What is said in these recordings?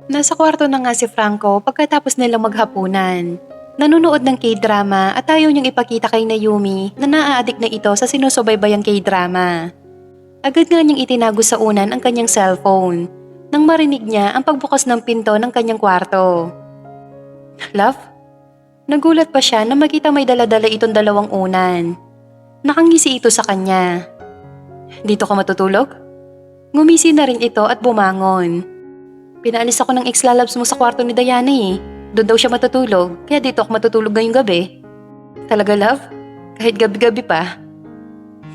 Nasa kwarto na nga si Franco pagkatapos nilang maghapunan. Nanonood ng K-drama at ayaw niyang ipakita kay Naomi na naa-addict na ito sa sinusubaybayang K-drama. Agad nga niyang itinago sa unan ang kanyang cellphone nang marinig niya ang pagbukas ng pinto ng kanyang kwarto. Love? Nagulat pa siya na makita may dala-dala itong dalawang unan. Nakangisi ito sa kanya. Dito ka matutulog? Ngumisi na rin ito at bumangon. Pinaalis ako ng ex-lalabs mo sa kwarto ni Diana eh. Doon daw siya matutulog, kaya dito ako matutulog ngayong gabi. Talaga love? Kahit gabi-gabi pa?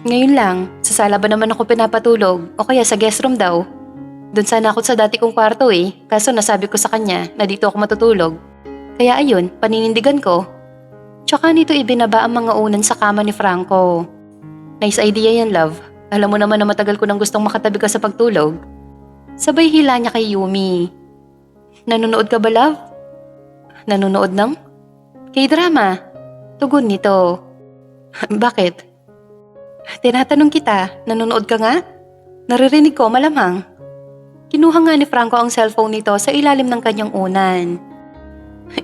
Ngayon lang, sa sala ba naman ako pinapatulog o kaya sa guest room daw? Doon sana ako sa dati kong kwarto eh, kaso nasabi ko sa kanya na dito ako matutulog. Kaya ayun, paninindigan ko. Tsaka nito ibinaba ang mga unan sa kama ni Franco. Nice idea yan love. Alam mo naman na matagal ko nang gustong makatabi ka sa pagtulog. Sabay hila niya kay Yumi. Nanonood ka ba love? Nanonood ng? K-drama. Tugon nito. Bakit? Tinatanong kita, nanonood ka nga? Naririnig ko malamang. Kinuha nga ni Franco ang cellphone nito sa ilalim ng kanyang unan.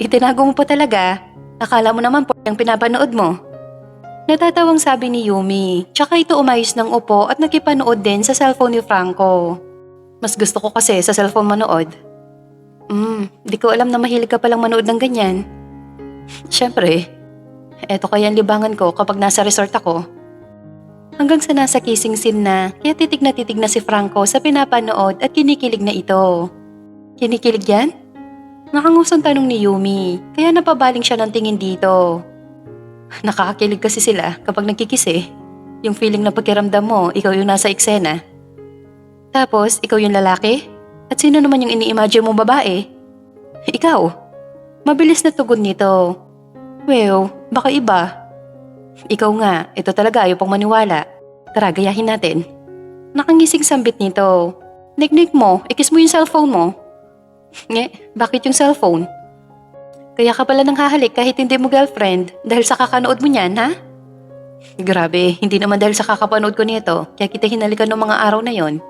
Itinago mo pa talaga. Akala mo naman po yung pinapanood mo. Natatawang sabi ni Yumi, tsaka ito umayos ng upo at nakipanood din sa cellphone ni Franco. Mas gusto ko kasi sa cellphone manood. Di ko alam na mahilig ka palang manood ng ganyan. Siyempre, eto kaya ang libangan ko kapag nasa resort ako. Hanggang sa nasa kissing scene na, kaya titig na si Franco sa pinapanood at kinikilig na ito. Kinikilig yan? Nakangusong tanong ni Yumi, kaya napabaling siya ng tingin dito. Nakakakilig kasi sila kapag nagkikis eh. Yung feeling na pakiramdam mo, ikaw yung nasa eksena. Tapos, ikaw yung lalaki? At sino naman yung ini-imagine mo babae? Ikaw. Mabilis na tugon nito. Well, baka iba. Ikaw nga, ito talaga ayaw pang maniwala. Tara, gayahin natin. Nakangising sambit nito. Niknik mo, ikis mo yung cellphone mo. Bakit yung cellphone? Kaya ka pala nang hahalik kahit hindi mo girlfriend dahil sa kakanood mo niyan, ha? Grabe, hindi naman dahil sa kakapanood ko nito kaya kita hinalikan ng mga araw na yon.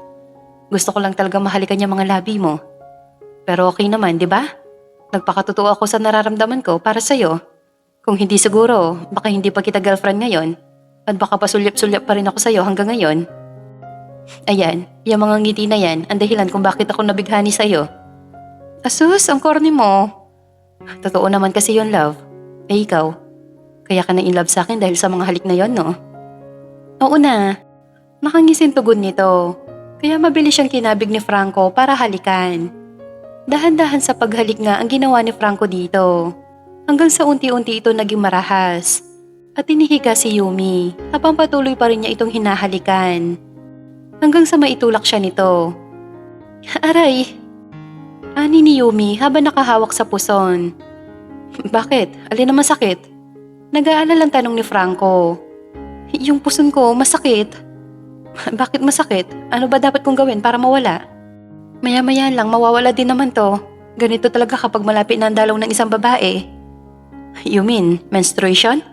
Gusto ko lang talaga mahalikan yung mga labi mo. Pero okay naman, di ba? Nagpakatotoo ako sa nararamdaman ko para sa'yo. Kung hindi siguro, baka hindi pa kita girlfriend ngayon at baka pasulyap-sulyap pa rin ako sa'yo hanggang ngayon. Ayan, yung mga ngiti na yan ang dahilan kung bakit ako nabighani sa'yo. Asus, ang corny mo. Totoo naman kasi yon love. Eh ikaw, kaya ka na in love sa akin dahil sa mga halik na yon, no? Oo na. Nakangisin tugon nito. Kaya mabilis siyang kinabig ni Franco para halikan. Dahan-dahan sa paghalik nga ang ginawa ni Franco dito. Hanggang sa unti-unti ito naging marahas. At inihiga si Yumi habang patuloy pa rin niya itong hinahalikan. Hanggang sa maitulak siya nito. Aray! Ani ni Yumi habang nakahawak sa puson. Bakit? Alin naman sakit? Nag-aalalang tanong ni Franco. Yung puson ko masakit. Bakit masakit? Ano ba dapat kong gawin para mawala? Maya-maya lang mawawala din naman to. Ganito talaga kapag malapit na ang dalaw ng isang babae. You mean menstruation?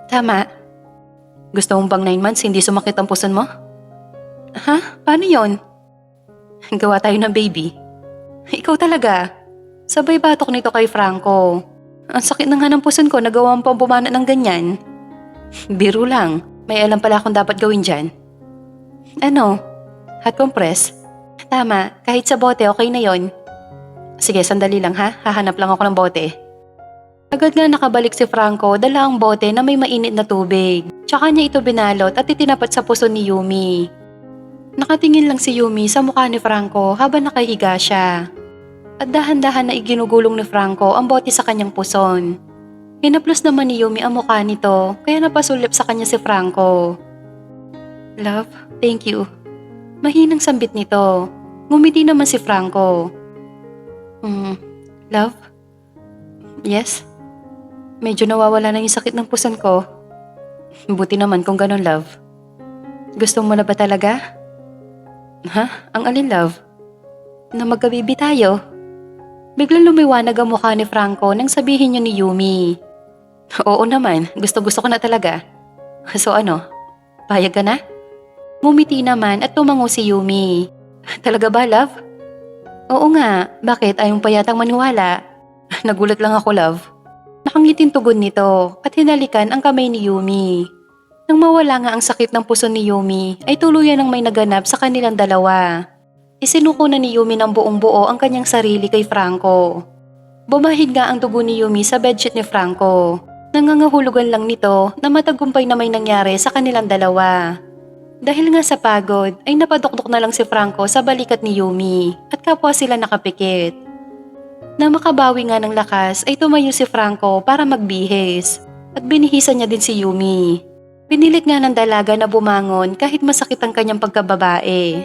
Tama. Gusto mong bang 9 months hindi sumakit ang puson mo? Ha? Paano yon? Gawa tayo ng baby. Ikaw talaga. Sabay batok nito kay Franco. Ang sakit na nga ng puson ko, nagawa mo pang bumana ng ganyan. Biro lang. May alam pala akong dapat gawin dyan. Ano? Hot compress? Tama, kahit sa bote okay na yon. Sige, sandali lang ha. Hahanap lang ako ng bote. Agad nga nakabalik si Franco, dala ang bote na may mainit na tubig. Tsaka niya ito binalot at itinapat sa puson ni Yumi. Nakatingin lang si Yumi sa mukha ni Franco habang nakahiga siya. At dahan-dahan na iginugulong ni Franco ang bote sa kanyang puson. Hinaplos naman ni Yumi ang mukha nito kaya napasulyap sa kanya si Franco. Love, thank you. Mahinang sambit nito. Ngumiti naman si Franco. Love? Yes? Medyo nawawala na yung sakit ng puson ko. Buti naman kung ganun, love. Gusto mo na ba talaga? Ha? Ang alin, love? Na magkabibi tayo. Biglang lumiwanag ang mukha ni Franco nang sabihin niyo ni Yumi. Oo naman, gusto-gusto ko na talaga. So ano, payag ka na? Mumiti naman at tumango si Yumi. Talaga ba, love? Oo nga, bakit ayaw pa yatang maniwala? Nagulat lang ako, love. Nakangiting tugon nito at hinalikan ang kamay ni Yumi. Nang mawala nga ang sakit ng puso ni Yumi ay tuluyan ang may naganap sa kanilang dalawa. Isinuko na ni Yumi ng buong buo ang kanyang sarili kay Franco. Bumahid nga ang dugo ni Yumi sa bedsheet ni Franco. Nangangahulugan lang nito na matagumpay na may nangyari sa kanilang dalawa. Dahil nga sa pagod ay napadukdok na lang si Franco sa balikat ni Yumi at kapwa sila nakapikit. Na makabawi nga ng lakas ay tumayo si Franco para magbihis at binihisan niya din si Yumi. Pinilit nga ng dalaga na bumangon kahit masakit ang kanyang pagkababae.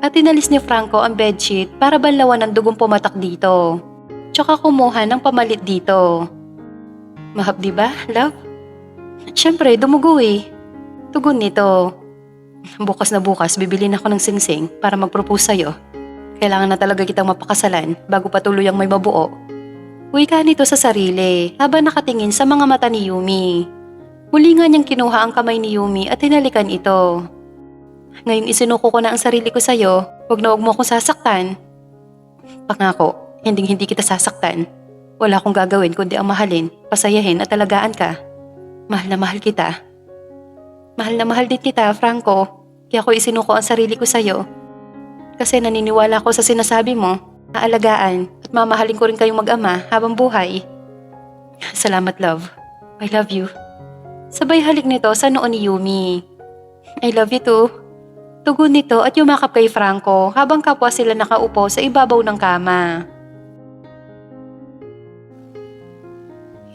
At inalis ni Franco ang bedsheet para banlawan ng dugong pumatak dito. Tsaka kumuha ng pamalit dito. Mahap di ba, love? Siyempre, dumugo eh. Tugon nito. Bukas na bukas, bibili na ako ng singsing para mag-propose sa'yo. Kailangan na talaga kitang mapakasalan bago patuloy ang may mabuo. Wika nito sa sarili habang nakatingin sa mga mata ni Yumi. Muli nga niyang kinuha ang kamay ni Yumi at hinalikan ito. Ngayong isinuko ko na ang sarili ko sa'yo, huwag na huwag mo akong sasaktan. Pangako, hindi kita sasaktan. Wala akong gagawin kundi ang mahalin, pasayahin at alagaan ka. Mahal na mahal kita. Mahal na mahal din kita, Franco. Kaya ako isinuko ang sarili ko sa'yo. Kasi naniniwala ako sa sinasabi mo, aalagaan at mamahalin ko rin kayong mag-ama habang buhay. Salamat, love. I love you. Sabay halik nito sa noo ni Yumi. I love you too. Tugon nito at yumakap kay Franco habang kapwa sila nakaupo sa ibabaw ng kama.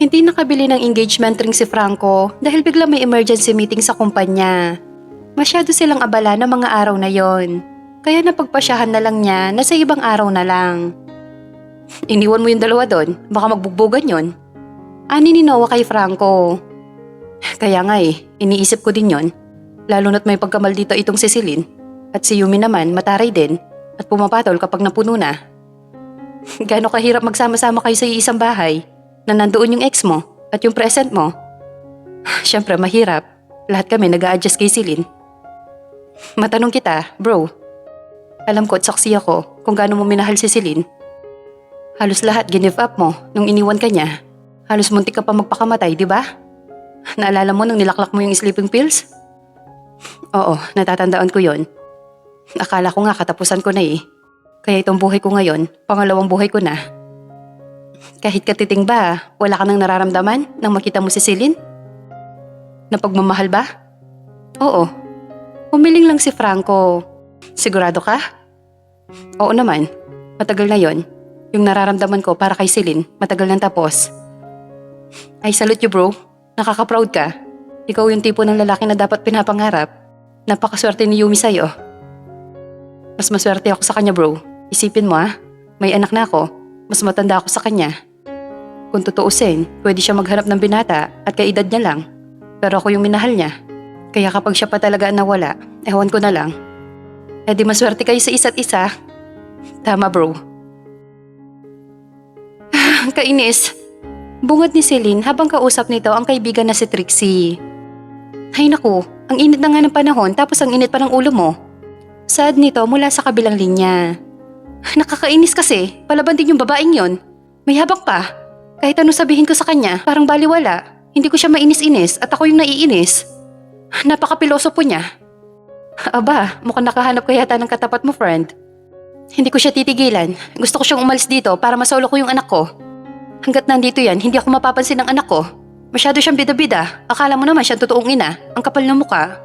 Hindi nakabili ng engagement ring si Franco dahil bigla may emergency meeting sa kumpanya. Masyado silang abala ng mga araw na yon. Kaya napagpasyahan na lang niya na sa ibang araw na lang. Iniwan mo yung dalawa doon, baka magbugbugan yon. Ani ni Noah kay Franco. Kaya nga iniisip ko din yon. Lalo na't may pagkamal dito itong si Celine. At si Yumi naman mataray din at pumapatol kapag napuno na. Gaano kahirap magsama-sama kayo sa iisang bahay na nandoon yung ex mo at yung present mo. Siyempre mahirap. Lahat kami nag-a-adjust kay Celine. Matanong kita, bro. Alam ko at saksi ako kung gaano mo minahal si Celine. Halos lahat give up mo nung iniwan ka niya. Halos muntik ka pa magpakamatay, di ba? Naalala mo nung nilaklak mo yung sleeping pills? Oo, natatandaan ko yon. Akala ko nga katapusan ko na eh. Kaya itong buhay ko ngayon, pangalawang buhay ko na. Kahit katiting ba, wala ka nang nararamdaman nang makita mo si Celine? Napagmamahal ba? Oo. Humiling lang si Franco. Sigurado ka? Oo naman. Matagal na yon. Yung nararamdaman ko para kay Celine, matagal nang tapos. I salute you, bro. Nakaka-proud ka. Ikaw yung tipo ng lalaki na dapat pinapangarap. Napakaswerte ni Yumi sa'yo. Mas maswerte ako sa kanya, bro. Isipin mo may anak na ako. Mas matanda ako sa kanya. Kung tutuusin, pwede siya maghanap ng binata at kaedad niya lang. Pero ako yung minahal niya. Kaya kapag siya pa talaga nawala, ewan ko na lang. Eh di maswerte kayo sa isa't isa. Tama, bro. Kainis. Bungad ni Celine habang kausap nito ang kaibigan na si Trixie. Ay naku, ang init na nga ng panahon tapos ang init pa ng ulo mo. Sad nito mula sa kabilang linya. Nakakainis kasi, palaban din yung babaeng yon. May habak pa. Kahit ano sabihin ko sa kanya, parang baliwala. Hindi ko siya mainis-inis at ako yung naiinis. Napaka-piloso po niya. Aba, mukhang nakahanap ka yata ng katapat mo, friend. Hindi ko siya titigilan. Gusto ko siyang umalis dito para masolo ko yung anak ko. Hanggat nandito yan, hindi ako mapapansin ng anak ko. Masyado siyang bida-bida. Akala mo naman siyang totoong ina. Ang kapal ng muka.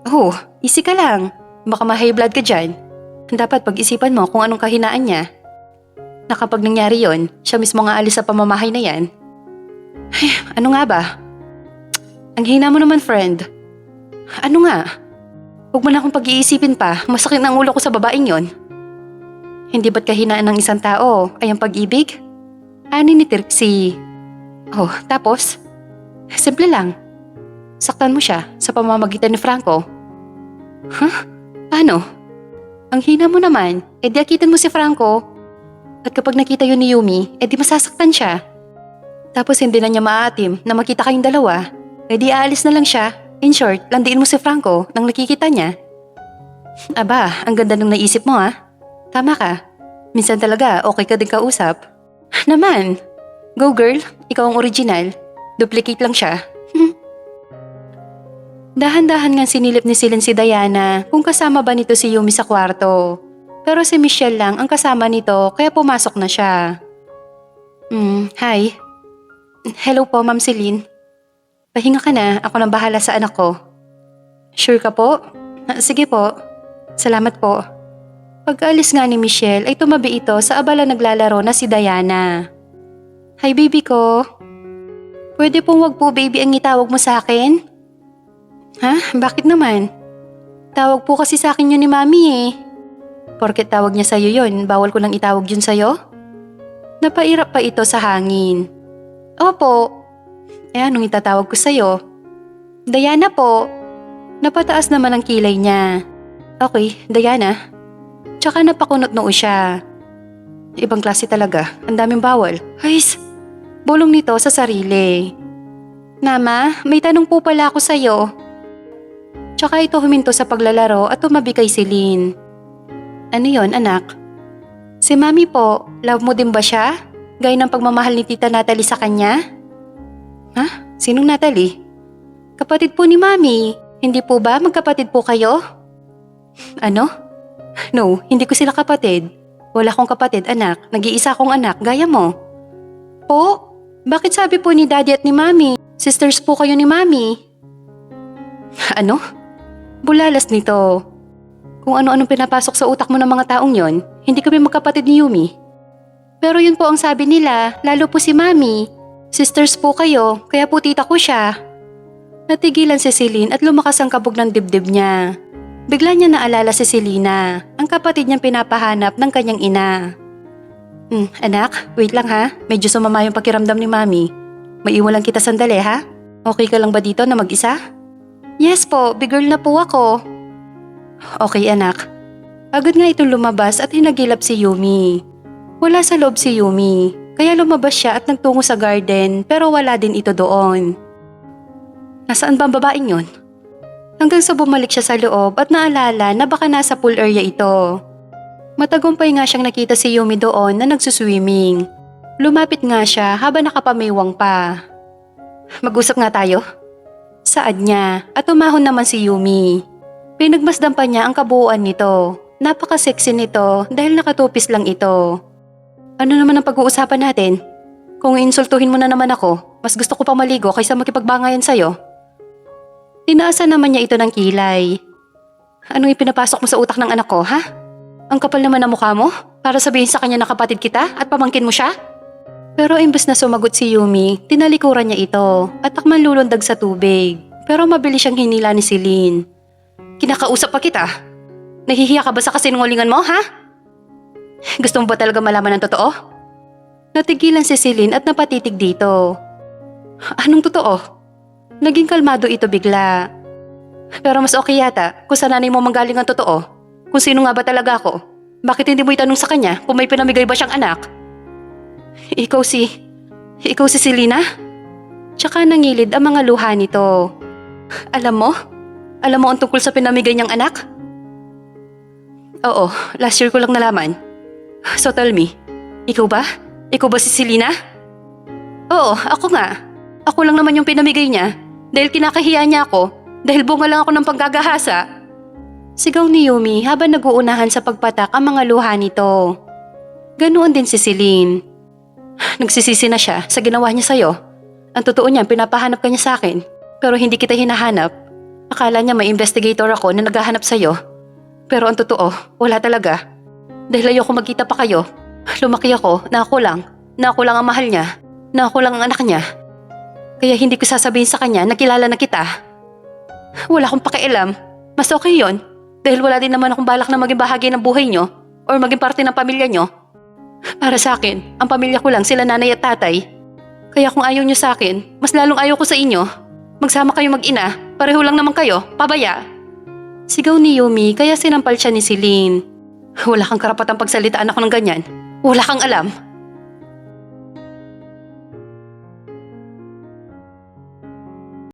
Oh, easy ka lang. Baka ma-high blood ka dyan. Dapat pag-isipan mo kung anong kahinaan niya. Na kapag nangyari yon, siya mismo nga alis sa pamamahay na yan. Ay, ano nga ba? Ang hina mo naman, friend. Ano nga? Huwag mo na akong pag-iisipin pa. Masakit ang ulo ko sa babaeng yon. Hindi ba't kahinaan ng isang tao ay ang pag-ibig? Ani ni Trixie. Oh, tapos? Simple lang. Saktan mo siya sa pamamagitan ni Franco. Huh? Paano? Ang hina mo naman, di akitin mo si Franco. At kapag nakita yun ni Yumi, di masasaktan siya. Tapos hindi na niya maaatim na makita kayong dalawa, di aalis na lang siya. In short, landiin mo si Franco nang nakikita niya. Aba, ang ganda ng naisip mo Tama ka. Minsan talaga, okay ka din kausap. Naman. Go girl, ikaw ang original. Duplicate lang siya. Dahan-dahan nga sinilip ni Celine si Diana kung kasama ba nito si Yumi sa kwarto. Pero si Michelle lang ang kasama nito kaya pumasok na siya. Hi. Hello po, Ma'am Celine. Pahinga ka na, ako nang bahala sa anak ko. Sure ka po? Sige po. Salamat po. Pagkaalis nga ni Michelle ay tumabi ito sa abala naglalaro na si Diana. Hi baby ko. Pwede pong wag po baby ang itawag mo sa akin? Ha? Bakit naman? Tawag po kasi sa akin yun ni Mami eh. Porket tawag niya sa'yo yun, bawal ko nang itawag yun sa'yo? Napairap pa ito sa hangin. Opo. Anong itatawag ko sa'yo? Diana po. Napataas naman ang kilay niya. Okay, Diana. Tsaka napakunot noo siya. Ibang klase talaga, ang daming bawal. Hays, bulong nito sa sarili. Mama, may tanong po pala ako sa'yo. Tsaka ito huminto sa paglalaro at tumabi kay Celine. Ano yon anak? Si Mami po, love mo din ba siya? Gaya ng pagmamahal ni Tita Natalie sa kanya? Ha? Sinong Natalie? Kapatid po ni Mami. Hindi po ba magkapatid po kayo? Ano? No, hindi ko sila kapatid. Wala akong kapatid, anak. Nag-iisa akong anak, gaya mo. Po? Bakit sabi po ni Daddy at ni Mami? Sisters po kayo ni Mami. Ano? Bulalas nito. Kung ano-anong pinapasok sa utak mo ng mga taong yon, hindi kami magkapatid ni Yumi. Pero yun po ang sabi nila, lalo po si Mami. Sisters po kayo, kaya po tita ko siya. Natigilan si Celine at lumakas ang kabog ng dibdib niya. Bigla niya naalala si Selena, ang kapatid niyang pinapahanap ng kanyang ina. Anak, wait lang ha. Medyo sumama yung pakiramdam ni Mami. Maiwan lang kita sandali ha. Okay ka lang ba dito na mag-isa? Yes po, big girl na po ako. Okay anak. Agad nga itong lumabas at hinagilap si Yumi. Wala sa loob si Yumi, kaya lumabas siya at nagtungo sa garden pero wala din ito doon. Nasaan ba ang babaeng yun? Hanggang sa bumalik siya sa loob at naalala na baka nasa pool area ito. Matagumpay nga siyang nakita si Yumi doon na nagsuswimming. Lumapit nga siya habang nakapamiwang pa. Mag-usap nga tayo? Saad niya at umahon naman si Yumi. Pinagmasdan pa niya ang kabuuan nito. Napaka-sexy nito dahil nakatupis lang ito. Ano naman ang pag-uusapan natin? Kung insultuhin mo na naman ako, mas gusto ko pang maligo kaysa makipagbangayan sa'yo. Tinaasan naman niya ito ng kilay. Anong ipinapasok mo sa utak ng anak ko, ha? Ang kapal naman ng mukha mo para sabihin sa kanya na kapatid kita at pamangkin mo siya? Pero imbes na sumagot si Yumi, tinalikuran niya ito at takman lulundag sa tubig. Pero mabilis siyang hinila ni Celine. Kinakausap pa kita. Nahihiya ka ba sa kasinungalingan mo, ha? Gusto mo ba talaga malaman ng totoo? Natigilan si Celine at napatitig dito. Anong totoo? Naging kalmado ito bigla. Pero mas okay yata kung sa nanay mo manggaling ang totoo. Kung sino nga ba talaga ako. Bakit hindi mo itanong sa kanya kung may pinamigay ba siyang anak? Ikaw si Selena? Tsaka nangilid ang mga luha nito. Alam mo? Alam mo ang tungkol sa pinamigay niyang anak? Oo, last year ko lang nalaman. So tell me, ikaw ba? Ikaw ba si Selena? Oo, ako nga. Ako lang naman yung pinamigay niya dahil kinakahiya niya ako dahil bunga lang ako ng paggagahasa. Sigaw ni Yumi habang nag-uunahan sa pagpatak ang mga luha nito. Ganoon din si Celine. Nagsisisi na siya sa ginawa niya sa'yo. Ang totoo niya, pinapahanap ka niya sa akin pero hindi kita hinahanap. Akala niya may investigator ako na naghahanap sa'yo. Pero ang totoo, wala talaga. Dahil ayoko magkita pa kayo. Lumaki ako na ako lang ang mahal niya, na ako lang ang anak niya. Kaya hindi ko sasabihin sa kanya na kilala na kita. Wala akong pakialam. Mas okay yon dahil wala din naman akong balak na maging bahagi ng buhay niyo or maging parte ng pamilya niyo. Para sa akin, ang pamilya ko lang sila nanay at tatay. Kaya kung ayaw niyo sa akin, mas lalong ayaw ko sa inyo. Magsama kayo mag-ina, pareho lang naman kayo, pabaya. Sigaw ni Yumi kaya sinampal siya ni Celine. Wala kang karapatang pagsalitaan ako ng ganyan. Wala kang alam.